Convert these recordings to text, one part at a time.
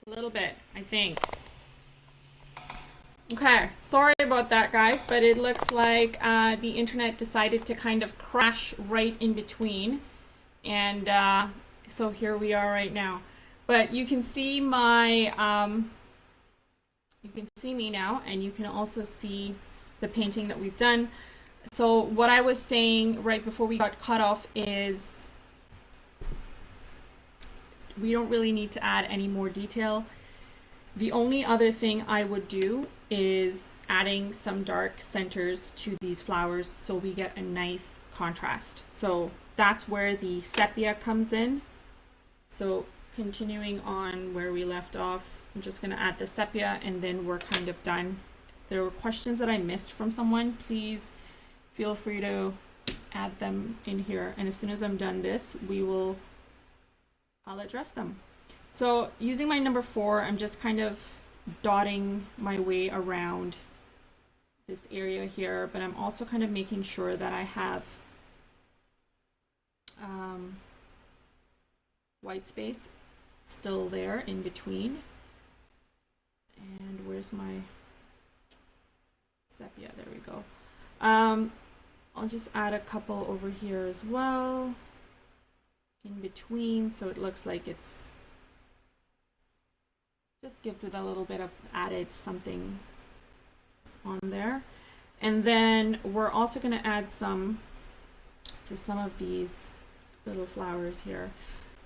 A little bit, I think. Okay, sorry about that, guys, but it looks like the internet decided to kind of crash right in between. And so here we are right now. But you can see my, you can see me now, and you can also see the painting that we've done. So what I was saying right before we got cut off is we don't really need to add any more detail. The only other thing I would do is adding some dark centers to these flowers so we get a nice contrast. So that's where the sepia comes in. So continuing on where we left off, I'm just going to add the sepia and then we're kind of done. There were questions that I missed from someone. Please feel free to add them in here. And as soon as I'm done this, I'll address them. So using my number 4, I'm just kind of dotting my way around this area here, but I'm also kind of making sure that I have white space still there in between. And where's my sepia? There we go. I'll just add a couple over here as well in between, so it looks like it's just gives it a little bit of added something on there. And then we're also going to add some to some of these little flowers here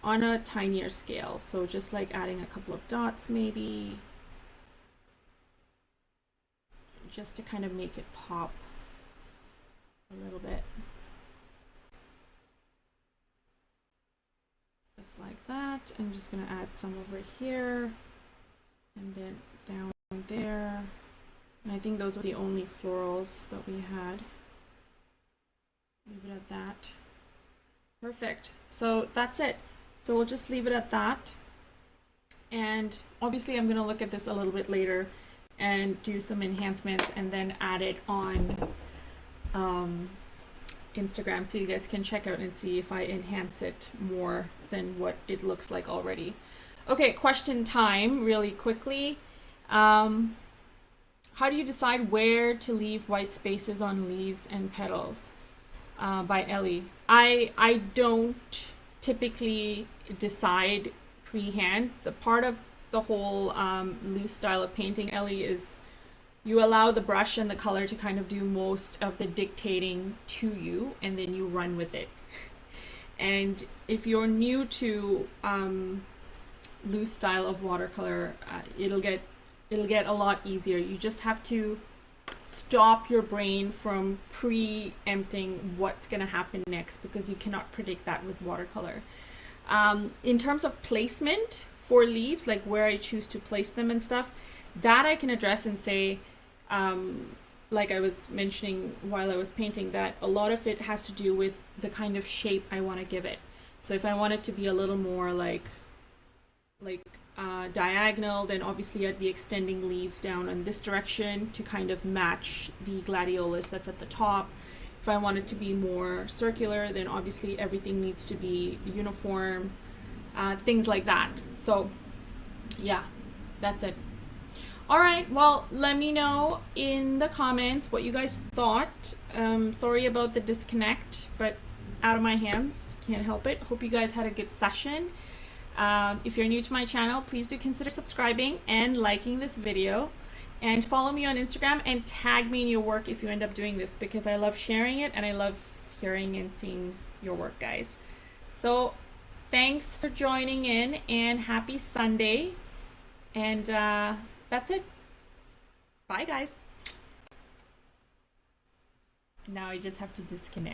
on a tinier scale. So just like adding a couple of dots maybe, just to kind of make it pop a little bit. Just like that. I'm just going to add some over here and then down there. And I think those were the only florals that we had. Leave it at that. Perfect. So that's it. So we'll just leave it at that. And obviously I'm going to look at this a little bit later and do some enhancements and then add it on Instagram so you guys can check out and see if I enhance it more than what it looks like already. Okay, question time really quickly. How do you decide where to leave white spaces on leaves and petals? By Ellie. I don't typically decide pre-hand. The part of the whole loose style of painting, Ellie, is you allow the brush and the color to kind of do most of the dictating to you, and then you run with it. And if you're new to loose style of watercolor, it'll get a lot easier. You just have to stop your brain from preempting what's going to happen next, because you cannot predict that with watercolor. In terms of placement for leaves, like where I choose to place them and stuff, that I can address and say, like I was mentioning while I was painting, that a lot of it has to do with the kind of shape I want to give it. So if I want it to be a little more like diagonal, then obviously I'd be extending leaves down in this direction to kind of match the gladiolus that's at the top. If I want it to be more circular, then obviously everything needs to be uniform, things like that. So yeah, that's it. All right, well, let me know in the comments what you guys thought. Sorry about the disconnect, but out of my hands, can't help it. Hope you guys had a good session. If you're new to my channel, please do consider subscribing and liking this video, and follow me on Instagram and tag me in your work if you end up doing this, because I love sharing it and I love hearing and seeing your work, guys. So thanks for joining in, and happy Sunday. And that's it. Bye, guys. Now I just have to disconnect.